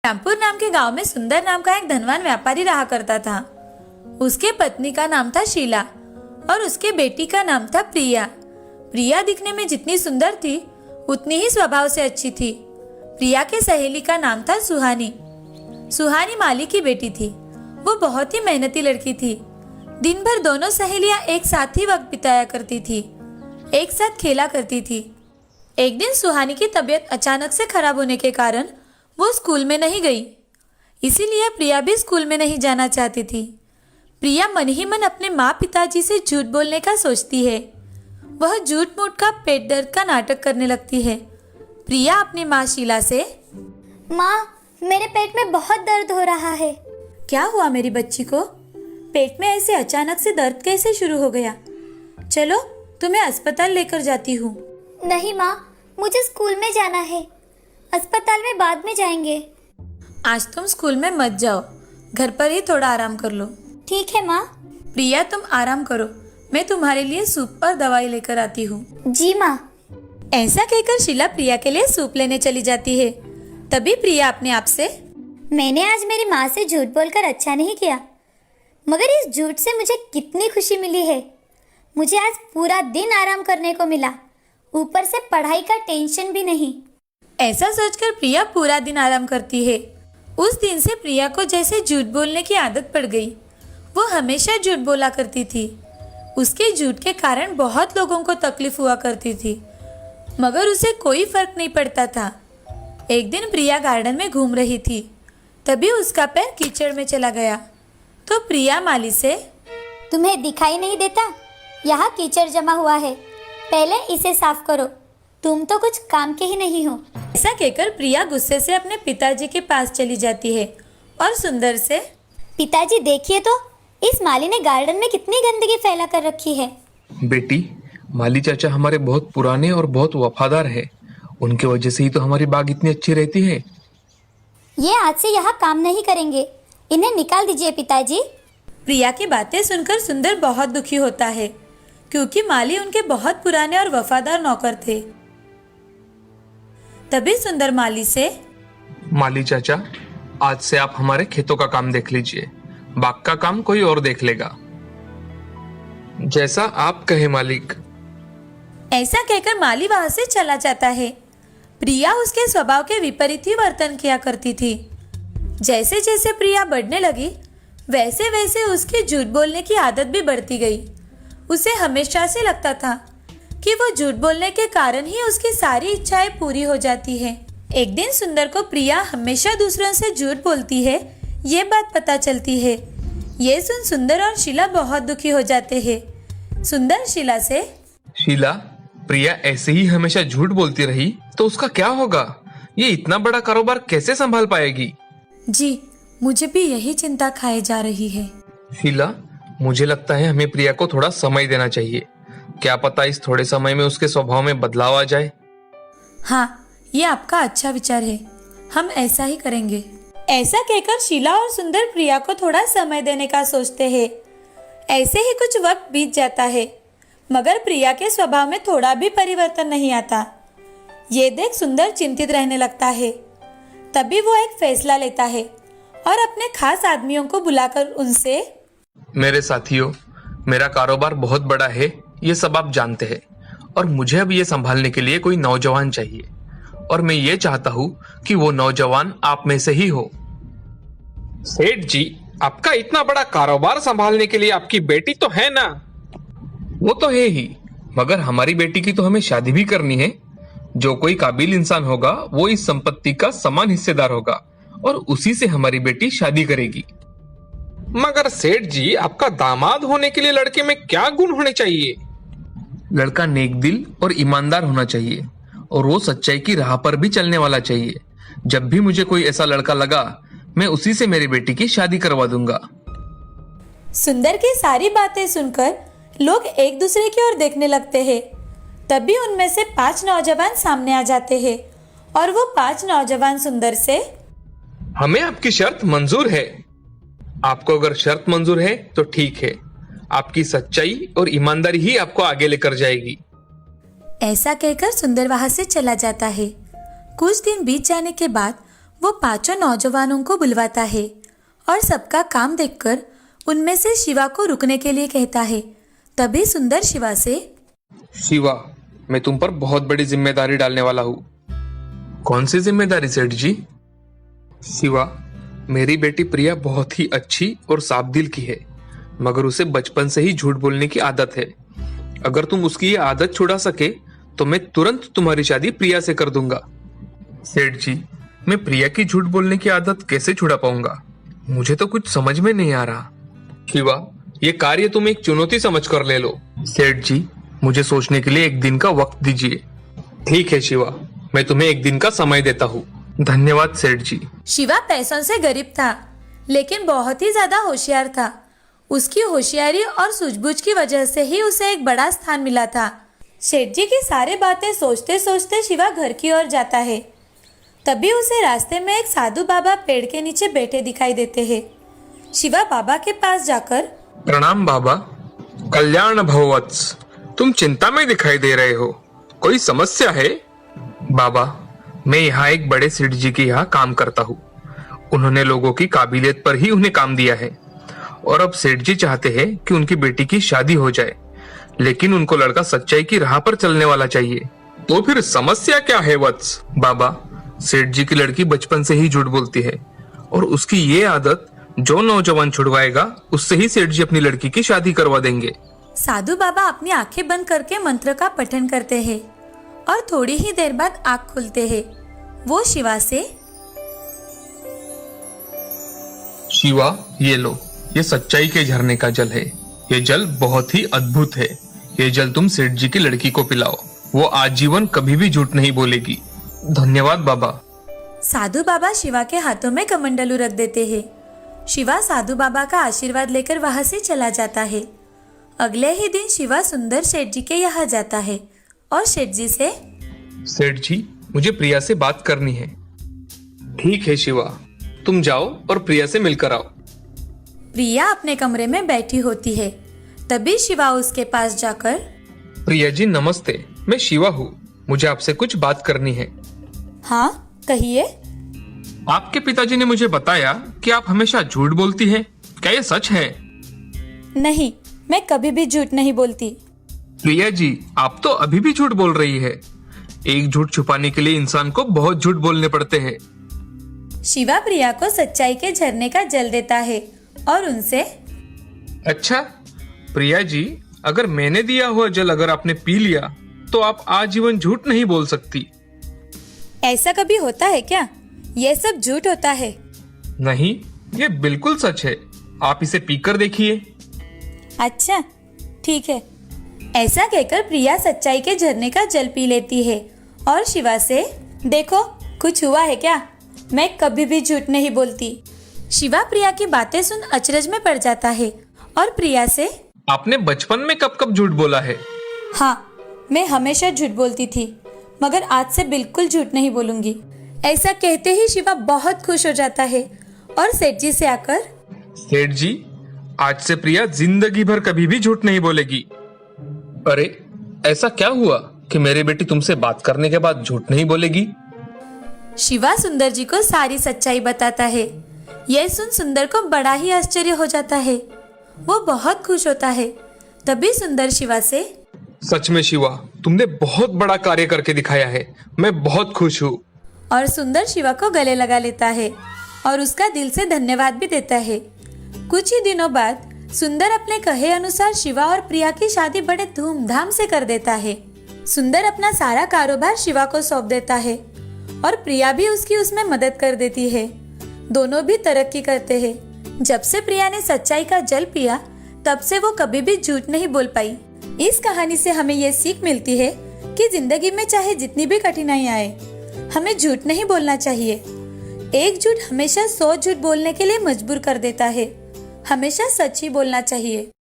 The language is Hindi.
रामपुर नाम के गांव में सुंदर नाम का एक धनवान व्यापारी रहा करता था। उसके पत्नी का नाम था शीला और उसके बेटी का नाम था प्रिया। प्रिया दिखने में जितनी सुंदर थी उतनी ही स्वभाव से अच्छी थी। प्रिया के सहेली का नाम था सुहानी। सुहानी माली की बेटी थी। वो बहुत ही मेहनती लड़की थी। दिन भर दोनों सहेलियां एक साथ ही वक्त बिताया करती थी, एक साथ खेला करती थी। एक दिन सुहानी की तबीयत अचानक से खराब होने के कारण वो स्कूल में नहीं गई। इसीलिए प्रिया भी स्कूल में नहीं जाना चाहती थी। प्रिया मन ही मन अपने माँ पिताजी से झूठ बोलने का सोचती है। वह झूठ मूठ का पेट दर्द का नाटक करने लगती है। प्रिया अपनी माँ शीला से, माँ, मेरे पेट में बहुत दर्द हो रहा है। क्या हुआ मेरी बच्ची को? पेट में ऐसे अचानक से दर्द कैसे शुरू हो गया? चलो तुम्हें अस्पताल लेकर जाती हूँ। नहीं माँ, मुझे स्कूल में जाना है। अस्पताल में बाद में जाएंगे। आज तुम स्कूल में मत जाओ, घर पर ही थोड़ा आराम कर लो। ठीक है माँ। प्रिया तुम आराम करो, मैं तुम्हारे लिए सूप और दवाई लेकर आती हूँ। जी माँ। ऐसा कहकर शीला प्रिया के लिए सूप लेने चली जाती है। तभी प्रिया अपने आप से, मैंने आज मेरी माँ से झूठ बोलकर अच्छा नहीं किया, मगर इस झूठ से मुझे कितनी खुशी मिली है। मुझे आज पूरा दिन आराम करने को मिला, ऊपर से पढ़ाई का टेंशन भी नहीं। ऐसा सोचकर प्रिया पूरा दिन आराम करती है। उस दिन से प्रिया को जैसे झूठ बोलने की आदत पड़ गई। वो हमेशा झूठ बोला करती थी। उसके झूठ के कारण बहुत लोगों को तकलीफ हुआ करती थी, मगर उसे कोई फर्क नहीं पड़ता था। एक दिन प्रिया गार्डन में घूम रही थी, तभी उसका पैर कीचड़ में चला गया। तो प्रिया माली से, तुम्हें दिखाई नहीं देता? यहाँ कीचड़ जमा हुआ है, पहले इसे साफ करो। तुम तो कुछ काम के ही नहीं हो। ऐसा कहकर प्रिया गुस्से से अपने पिताजी के पास चली जाती है और सुंदर से, पिताजी देखिए तो, इस माली ने गार्डन में कितनी गंदगी फैला कर रखी है। बेटी, माली चाचा हमारे बहुत पुराने और बहुत वफादार है। उनके वजह से ही तो हमारी बाग इतनी अच्छी रहती है। ये आज से यहाँ काम नहीं करेंगे, इन्हें निकाल दीजिए पिताजी। प्रिया की बातें सुनकर सुंदर बहुत दुखी होता है, क्योंकि माली उनके बहुत पुराने और वफादार नौकर थे। तभी सुंदर माली से, माली चाचा, आज से आप हमारे खेतों का काम देख लीजिए, बाग का काम कोई और देख लेगा। जैसा आप कहे मालिक। ऐसा कहकर माली वहां से चला जाता है। प्रिया उसके स्वभाव के विपरीत ही वर्तन किया करती थी। जैसे जैसे प्रिया बढ़ने लगी, वैसे वैसे उसके झूठ बोलने की आदत भी बढ़ती गई। उसे हमेशा से लगता था कि वो झूठ बोलने के कारण ही उसकी सारी इच्छाएं पूरी हो जाती है। एक दिन सुंदर को प्रिया हमेशा दूसरों से झूठ बोलती है, ये बात पता चलती है। ये सुन सुंदर और शीला बहुत दुखी हो जाते हैं। सुंदर शीला से, शीला, प्रिया ऐसे ही हमेशा झूठ बोलती रही तो उसका क्या होगा? ये इतना बड़ा कारोबार कैसे संभाल पाएगी? जी, मुझे भी यही चिंता खाए जा रही है। शीला, मुझे लगता है हमें प्रिया को थोड़ा समय देना चाहिए। क्या पता इस थोड़े समय में उसके स्वभाव में बदलाव आ जाए। हाँ, ये आपका अच्छा विचार है, हम ऐसा ही करेंगे। ऐसा कहकर शीला और सुंदर प्रिया को थोड़ा समय देने का सोचते हैं। ऐसे ही कुछ वक्त बीत जाता है, मगर प्रिया के स्वभाव में थोड़ा भी परिवर्तन नहीं आता। ये देख सुंदर चिंतित रहने लगता है। तभी वो एक फैसला लेता है और अपने खास आदमियों को बुलाकर उनसे, मेरे साथियों, मेरा कारोबार बहुत बड़ा है, ये सब आप जानते हैं, और मुझे अब ये संभालने के लिए कोई नौजवान चाहिए, और मैं ये चाहता हूँ कि वो नौजवान आप में से ही हो। सेठ जी, आपका इतना बड़ा कारोबार संभालने के लिए आपकी बेटी तो है ना? वो तो है ही, मगर हमारी बेटी की तो हमें शादी भी करनी है। जो कोई काबिल इंसान होगा वो इस संपत्ति का समान हिस्सेदार होगा, और उसी से हमारी बेटी शादी करेगी। मगर सेठ जी, आपका दामाद होने के लिए लड़के में क्या गुण होने चाहिए? लड़का नेक दिल और ईमानदार होना चाहिए, और वो सच्चाई की राह पर भी चलने वाला चाहिए। जब भी मुझे कोई ऐसा लड़का लगा, मैं उसी से मेरी बेटी की शादी करवा दूंगा। सुंदर की सारी बातें सुनकर लोग एक दूसरे की ओर देखने लगते हैं। तभी उनमें से 5 नौजवान सामने आ जाते हैं, और वो 5 नौजवान सुंदर से, हमें आपकी शर्त मंजूर है। आपको अगर शर्त मंजूर है तो ठीक है, आपकी सच्चाई और ईमानदारी ही आपको आगे लेकर जाएगी। ऐसा कहकर सुंदर वहां से चला जाता है। कुछ दिन बीत जाने के बाद वो पांचों नौजवानों को बुलवाता है और सबका काम देखकर उनमें से शिवा को रुकने के लिए कहता है। तभी सुंदर शिवा से, शिवा, मैं तुम पर बहुत बड़ी जिम्मेदारी डालने वाला हूँ। कौन सी जिम्मेदारी सेठ जी? शिवा, मेरी बेटी प्रिया बहुत ही अच्छी और साफ दिल की है, मगर उसे बचपन से ही झूठ बोलने की आदत है। अगर तुम उसकी ये आदत छुड़ा सके तो मैं तुरंत तुम्हारी शादी प्रिया से कर दूंगा। सेठ जी, मैं प्रिया की झूठ बोलने की आदत कैसे छुड़ा पाऊंगा? मुझे तो कुछ समझ में नहीं आ रहा। शिवा, ये कार्य तुम एक चुनौती समझ कर ले लो। सेठ जी, मुझे सोचने के लिए एक दिन का वक्त दीजिए। ठीक है शिवा, मैं तुम्हें एक दिन का समय देता हूँ। धन्यवाद सेठ जी। शिवा पैसों से गरीब था, लेकिन बहुत ही ज्यादा होशियार था। उसकी होशियारी और सूझबूझ की वजह से ही उसे एक बड़ा स्थान मिला था। सेठ जी की सारी बातें सोचते सोचते शिवा घर की ओर जाता है। तभी उसे रास्ते में एक साधु बाबा पेड़ के नीचे बैठे दिखाई देते हैं। शिवा बाबा के पास जाकर, प्रणाम बाबा। कल्याण भववत्स, तुम चिंता में दिखाई दे रहे हो, कोई समस्या है? बाबा, मैं यहाँ एक बड़े सेठ जी के यहाँ काम करता हूँ। उन्होंने लोगों की काबिलियत पर ही उन्हें काम दिया है और अब सेठ जी चाहते हैं कि उनकी बेटी की शादी हो जाए, लेकिन उनको लड़का सच्चाई की राह पर चलने वाला चाहिए। तो फिर समस्या क्या है वत्स? बाबा, सेठ जी की लड़की बचपन से ही झूठ बोलती है और उसकी ये आदत जो नौजवान छुड़वाएगा उससे ही सेठ जी अपनी लड़की की शादी करवा देंगे। साधु बाबा अपनी आंखें बंद करके मंत्र का पठन करते हैं और थोड़ी ही देर बाद आंख खुलते हैं। वो शिवा से, शिवा, ये लो, ये सच्चाई के झरने का जल है। ये जल बहुत ही अद्भुत है। ये जल तुम सेठ जी की लड़की को पिलाओ, वो आजीवन कभी भी झूठ नहीं बोलेगी। धन्यवाद बाबा। साधु बाबा शिवा के हाथों में कमंडलू रख देते हैं। शिवा साधु बाबा का आशीर्वाद लेकर वहां से चला जाता है। अगले ही दिन शिवा सुंदर सेठ जी के यहाँ जाता है और सेठ जी से, सेठ जी, मुझे प्रिया से बात करनी है। ठीक है शिवा, तुम जाओ और प्रिया से मिलकर आओ। प्रिया अपने कमरे में बैठी होती है। तभी शिवा उसके पास जाकर, प्रिया जी नमस्ते, मैं शिवा हूँ, मुझे आपसे कुछ बात करनी है। हाँ कहिए। आपके पिताजी ने मुझे बताया कि आप हमेशा झूठ बोलती हैं, क्या ये सच है? नहीं, मैं कभी भी झूठ नहीं बोलती। प्रिया जी, आप तो अभी भी झूठ बोल रही है। एक झूठ छुपाने के लिए इंसान को बहुत झूठ बोलने पड़ते हैं। शिवा प्रिया को सच्चाई के झरने का जल देता है और उनसे, अच्छा प्रिया जी, अगर मैंने दिया हुआ जल अगर आपने पी लिया तो आप आजीवन झूठ नहीं बोल सकती। ऐसा कभी होता है क्या? यह सब झूठ होता है। नहीं, ये बिल्कुल सच है। आप इसे पीकर देखिए। अच्छा ठीक है। ऐसा कहकर प्रिया सच्चाई के झरने का जल पी लेती है और शिवा से, देखो कुछ हुआ है क्या? मैं कभी भी झूठ नहीं बोलती। शिवा प्रिया की बातें सुन अचरज में पड़ जाता है और प्रिया से, आपने बचपन में कब कब झूठ बोला है? हाँ, मैं हमेशा झूठ बोलती थी, मगर आज से बिल्कुल झूठ नहीं बोलूंगी। ऐसा कहते ही शिवा बहुत खुश हो जाता है और सेठ जी से आकर, सेठ जी, आज से प्रिया जिंदगी भर कभी भी झूठ नहीं बोलेगी। अरे ऐसा क्या हुआ कि मेरी बेटी तुमसे बात करने के बाद झूठ नहीं बोलेगी? शिवा सुंदर जी को सारी सच्चाई बताता है। यह सुन सुंदर को बड़ा ही आश्चर्य हो जाता है। वो बहुत खुश होता है। तभी सुंदर शिवा से, सच में शिवा, तुमने बहुत बड़ा कार्य करके दिखाया है, मैं बहुत खुश हूँ। और सुंदर शिवा को गले लगा लेता है और उसका दिल से धन्यवाद भी देता है। कुछ ही दिनों बाद सुंदर अपने कहे अनुसार शिवा और प्रिया की शादी बड़े धूमधाम से कर देता है। सुंदर अपना सारा कारोबार शिवा को सौंप देता है और प्रिया भी उसकी उसमें मदद कर देती है। दोनों भी तरक्की करते हैं। जब से प्रिया ने सच्चाई का जल पिया, तब से वो कभी भी झूठ नहीं बोल पाई। इस कहानी से हमें ये सीख मिलती है कि जिंदगी में चाहे जितनी भी कठिनाई आए, हमें झूठ नहीं बोलना चाहिए। एक झूठ हमेशा 100 झूठ बोलने के लिए मजबूर कर देता है। हमेशा सच ही बोलना चाहिए।